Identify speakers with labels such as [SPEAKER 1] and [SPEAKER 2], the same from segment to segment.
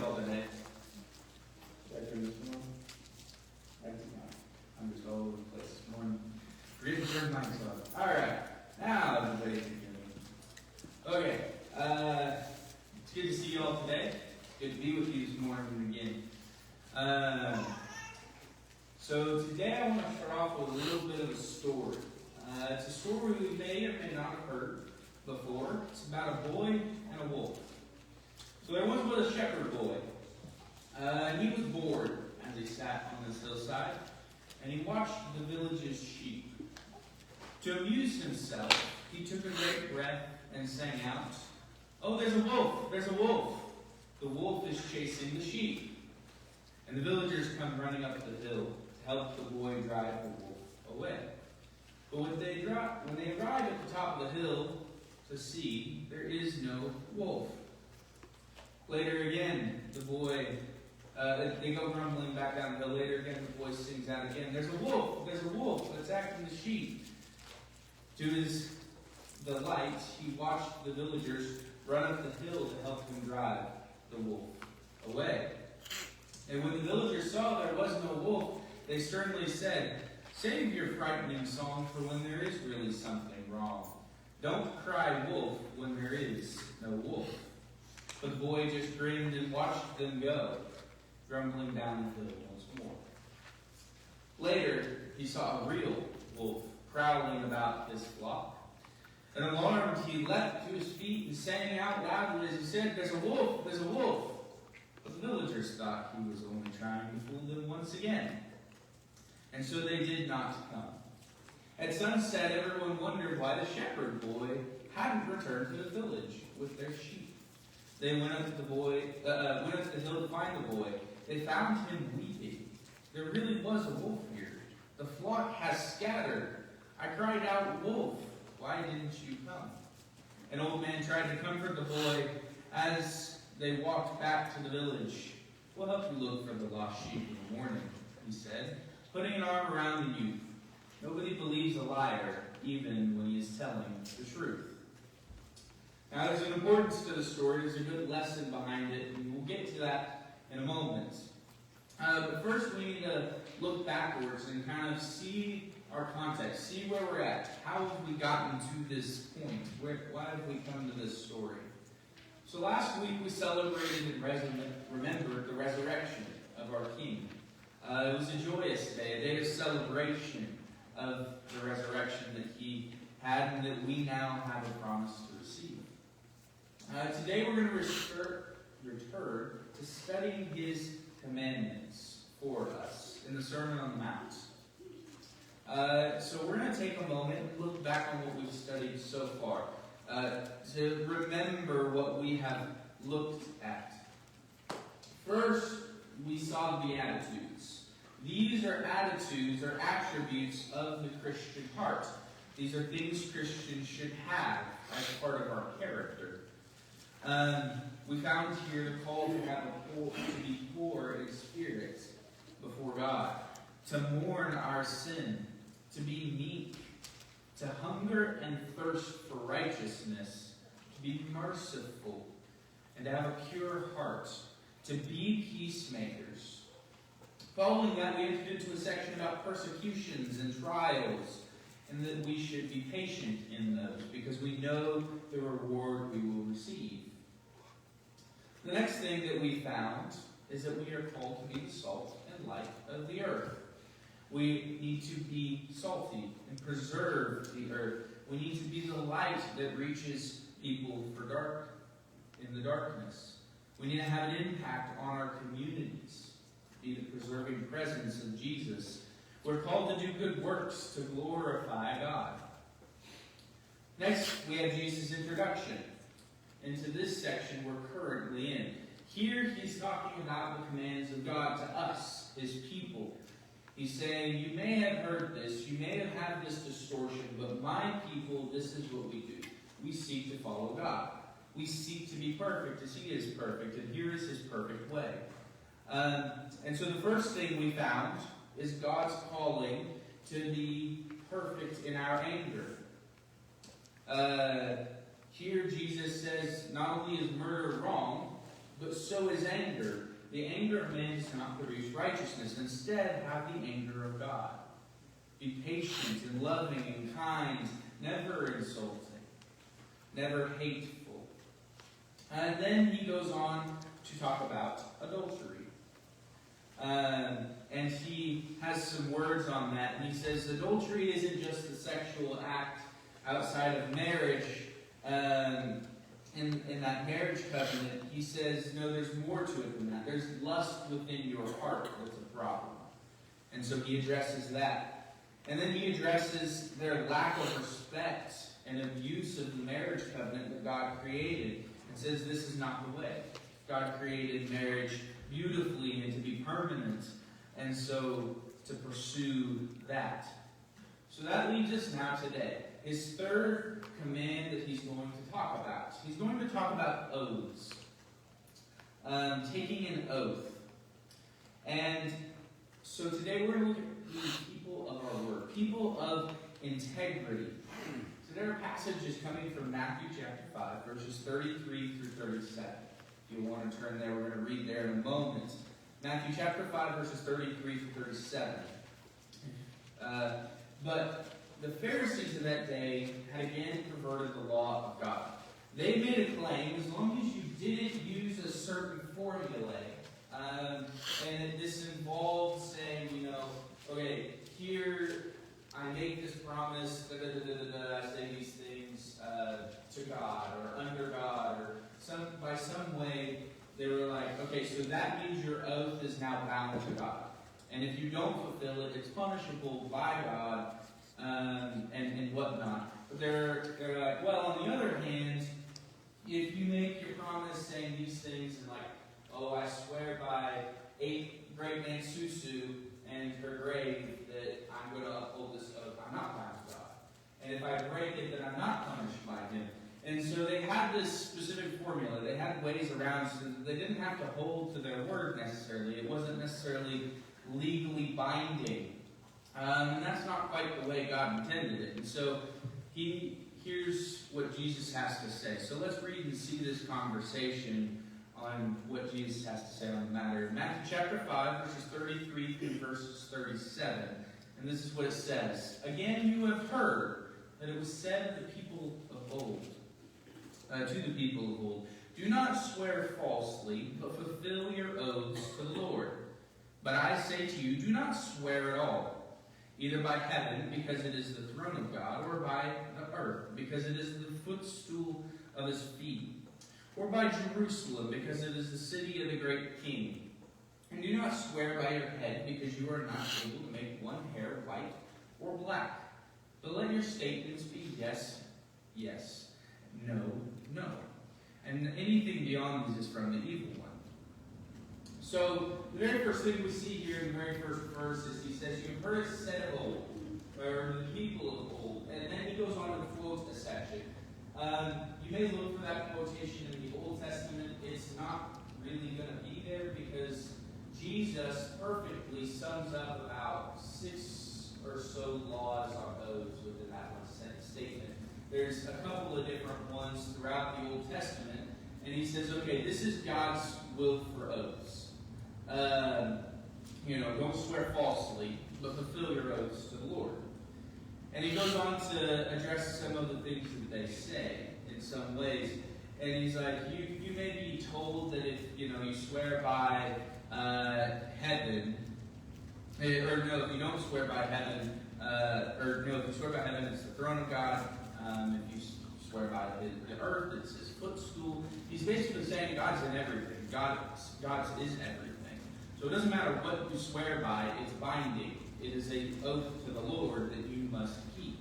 [SPEAKER 1] y'all today?
[SPEAKER 2] Should I turn this one on? I do not.
[SPEAKER 1] I'm just all over the place this morning. Forget to turn mics on. Alright. Now everybody can hear me. Okay. It's good to see y'all today. Good to be with you this morning again. So today I want to start off with a little bit of a story. It's a story we may or may not have heard before. It's about a boy and a wolf. So there once was a shepherd boy. He was bored as he sat on this hillside, and he watched the village's sheep. To amuse himself, he took a great breath and sang out, "Oh, there's a wolf! There's a wolf! The wolf is chasing the sheep." And the villagers come running up the hill to help the boy drive the wolf away. But when they arrive at the top of the hill to see, there is no wolf. Later again, they go rumbling back down the hill. Later again, the boy sings out again, "There's a wolf! There's a wolf! Attacking the sheep!" To his delight, he watched the villagers run up the hill to help him drive the wolf away. And when the villagers saw there was no wolf, they sternly said, "Save your frightening song for when there is really something wrong. Don't cry wolf when there is no wolf." But the boy just grinned and watched them go, grumbling down the hill once more. Later, he saw a real wolf prowling about his flock. And alarmed, he leapt to his feet and sang out loudly as he said, "There's a wolf! There's a wolf!" But the villagers thought he was only trying to fool them once again. And so they did not come. At sunset, everyone wondered why the shepherd boy hadn't returned to the village with their sheep. They went up to the hill to find the boy. They found him weeping. "There really was a wolf here. The flock has scattered. I cried out, 'Wolf, why didn't you come?'" An old man tried to comfort the boy as they walked back to the village. "We'll help you look for the lost sheep in the morning," he said, putting an arm around the youth. Nobody believes a liar, even when he is telling the truth. Now, there's an importance to the story. There's a good lesson behind it, and we'll get to that in a moment. But first, we need to look backwards and kind of see our context, see where we're at. How have we gotten to this point? Why have we come to this story? So last week, we celebrated and remembered the resurrection of our King. It was a joyous day, a day of celebration of the resurrection that he had and that we now have a promise to receive. Today we're going to return to studying his commandments for us in the Sermon on the Mount. So we're going to take a moment and look back on what we've studied so far, to remember what we have looked at. First, we saw the Beatitudes. These are attitudes or attributes of the Christian heart. These are things Christians should have as part of our character. We found here the call to be poor in spirit before God, to mourn our sin, to be meek, to hunger and thirst for righteousness, to be merciful, and to have a pure heart, to be peacemakers. Following that, we entered into a section about persecutions and trials, and that we should be patient in those, because we know the reward we will receive. The next thing that we found is that we are called to be the salt and light of the earth. We need to be salty and preserve the earth. We need to be the light that reaches people in the darkness. We need to have an impact on our communities, be the preserving presence of Jesus. We're called to do good works to glorify God. Next, we have Jesus' introduction into this section we're currently in. Here, he's talking about the commands of God to us, his people. He's saying, you may have heard this, you may have had this distortion, but my people, this is what we do. We seek to follow God. We seek to be perfect as he is perfect, and here is his perfect way. And so the first thing we found is God's calling to be perfect in our anger. Here Jesus says not only is murder wrong, But so is anger. The anger of man does not produce righteousness. Instead, have the anger of God. Be patient and loving and kind, never insulting, never hateful. And then he goes on to talk about adultery. And he has some words on that. And he says adultery isn't just a sexual act outside of marriage. In that marriage covenant, he says, no, there's more to it than that. There's lust within your heart that's a problem. And so he addresses that. And then he addresses their lack of respect and abuse of the marriage covenant that God created. And says this is not the way. God created marriage beautifully and to be permanent. And so to pursue that. So that leads us now today. His third command that he's going to talk about. He's going to talk about oaths. Taking an oath. And so today we're going to look at the people of our word. People of integrity. Today our passage is coming from Matthew chapter 5, verses 33 through 37. If you want to turn there, we're going to read there in a moment. Matthew chapter 5, verses 33 through 37. But the Pharisees of that day had again perverted the law of God. They made a claim, as long as you didn't use a certain formulae, and this involved saying, okay, here I make this promise, I say these things to God, or under God, or by some way, they were like, okay, so that means your oath is now bound to God. And if you don't fulfill it, it's punishable by God, and whatnot. But they're like, well, on the other hand, if you make your promise saying these things, and like, oh, I swear by great Aunt Susu and her grave that I'm going to uphold this oath, I'm not bound to God. And if I break it, then I'm not punished by Him. And so they had this specific formula. They had ways around so that they didn't have to hold to their word necessarily. It wasn't necessarily legally binding. And that's not quite the way God intended it. And so here's what Jesus has to say. So let's read and see this conversation on what Jesus has to say on the matter. Matthew chapter 5, verses 33 through verses 37. And this is what it says. Again, you have heard that it was said of the people of old, to the people of old, do not swear falsely, but fulfill your oaths to the Lord. But I say to you, do not swear at all, either by heaven, because it is the throne of God, or by the earth, because it is the footstool of His feet, or by Jerusalem, because it is the city of the great King. And do not swear by your head, because you are not able to make one hair white or black. But let your statements be yes, yes, no, no. And anything beyond these is from the evil one. So, the very first thing we see here in the very first verse is he says, you've heard it said of old, or the people of old. And then he goes on to quote a section. You may look for that quotation in the Old Testament. It's not really going to be there because Jesus perfectly sums up about 6 or so laws on oaths within that one sentence statement. There's a couple of different ones throughout the Old Testament, and he says, okay, this is God's will for oaths. Don't swear falsely, but fulfill your oaths to the Lord. And he goes on to address some of the things that they say in some ways. And he's like, you may be told that if you swear by heaven, if you don't swear by heaven, if you swear by heaven, it's the throne of God. If you swear by the earth, it's His footstool. He's basically saying God's in everything. God is everything. So it doesn't matter what you swear by, it's binding. It is an oath to the Lord that you must keep.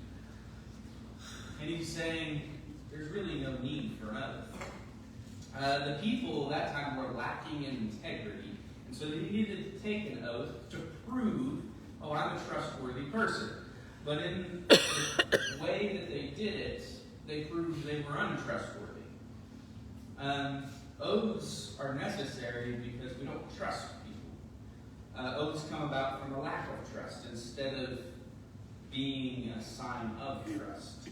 [SPEAKER 1] And he's saying there's really no need for an oath. The people at that time were lacking in integrity, and so they needed to take an oath to prove, I'm a trustworthy person. But in the way that they did it, they proved they were untrustworthy. Oaths are necessary because we don't trust people. Oaths come about from a lack of trust instead of being a sign of trust.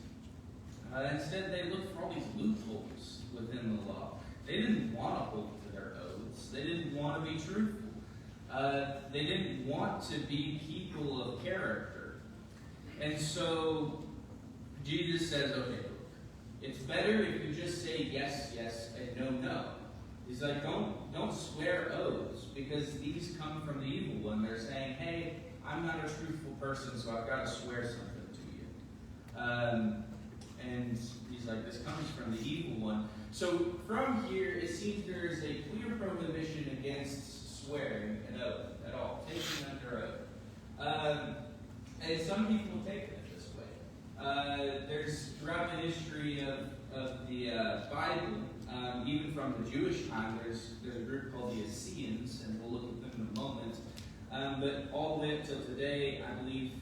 [SPEAKER 1] Instead, they look for all these loopholes within the law. They didn't want to hold to their oaths. They didn't want to be truthful. They didn't want to be people of character. And so Jesus says, okay, look, it's better if you just say yes, yes, and no, no. He's like, don't swear oaths, because these come from the evil one. They're saying, hey, I'm not a truthful person, so I've got to swear something to you. And he's like, this comes from the evil one. So from here, it seems there is a clear prohibition against swearing an oath at all, taking under oath. And some people take it this way. There's throughout the history of the Bible, even from the Jewish time, there's a group called the Essenes, and we'll look at them in a moment. But all the way up till today, I believe,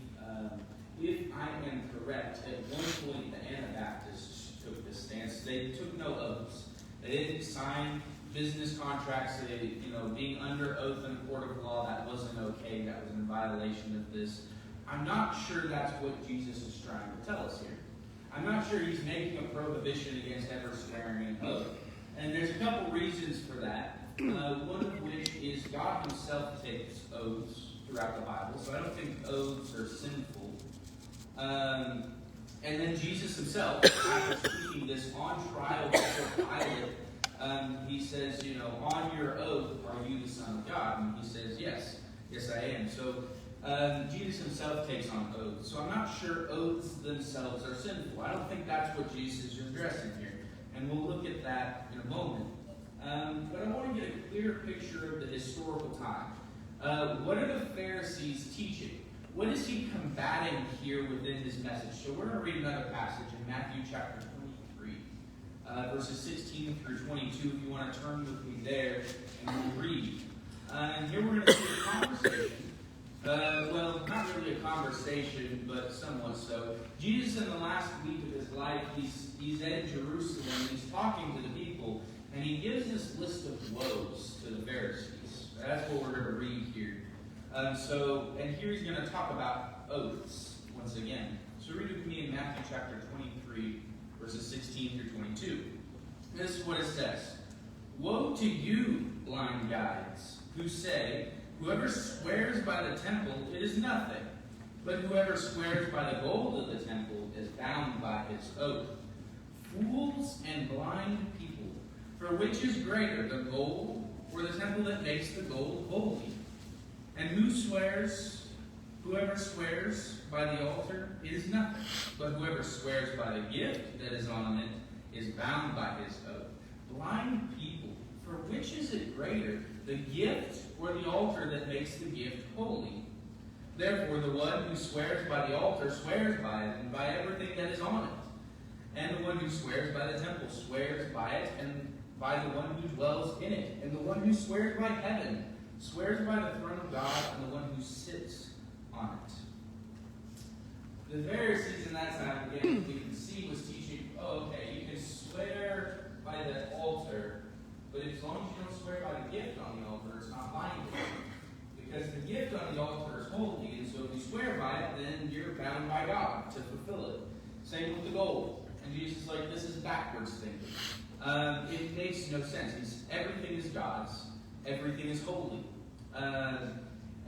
[SPEAKER 1] if I am correct, at one point the Anabaptists took this stance. They took no oaths. They didn't sign business contracts. They, being under oath in a court of law, that wasn't okay. That was in violation of this. I'm not sure that's what Jesus is trying to tell us here. I'm not sure he's making a prohibition against ever swearing an oath. And there's a couple reasons for that. One of which is God himself takes oaths throughout the Bible, so I don't think oaths are sinful. And then Jesus himself, after speaking this on trial before Pilate, he says, on your oath, are you the Son of God? And he says, yes, I am. So Jesus himself takes on oaths. So I'm not sure oaths themselves are sinful. I don't think that's what Jesus is addressing here. And we'll look at that in a moment. But I want to get a clear picture of the historical time. What are the Pharisees teaching? What is he combating here within his message? So we're going to read another passage in Matthew chapter 23, verses 16 through 22, if you want to turn with me there, and we'll read. And here we're going to see a conversation. Well, not really a conversation, but somewhat so. Jesus, in the last week of his life, he's at Jerusalem, he's talking to the people, and he gives this list of woes to the Pharisees. That's what we're going to read here. And here he's going to talk about oaths once again. So read with me in Matthew chapter 23, verses 16 through 22. This is what it says. Woe to you, blind guides, who say, whoever swears by the temple, it is nothing. But whoever swears by the gold of the temple is bound by his oath. Fools and blind people, for which is greater, the gold or the temple that makes the gold holy? And whoever swears by the altar, it is nothing. But whoever swears by the gift that is on it is bound by his oath. Blind people, for which is it greater, the gift or the altar that makes the gift holy? Therefore, the one who swears by the altar swears by it and by everything that is on it. And the one who swears by the temple swears by it and by the one who dwells in it. And the one who swears by heaven swears by the throne of God and the one who sits on it. The Pharisees in that time, again, we can see, was teaching, you can swear by the altar, but as long as you don't swear by the gift on the altar, it's not binding. Because the gift on the altar is holy, and so if you swear by it, then you're bound by God to fulfill it. Same with the gold. And Jesus is like, this is backwards thinking. It makes no sense. Everything is God's. Everything is holy.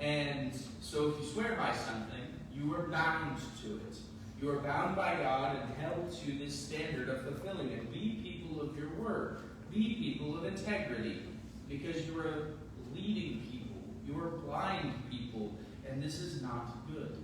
[SPEAKER 1] And so if you swear by something, you are bound to it. You are bound by God and held to this standard of fulfilling it. Be people of your word. Be people of integrity. Because you are leading people. You are blind people. And this is not good.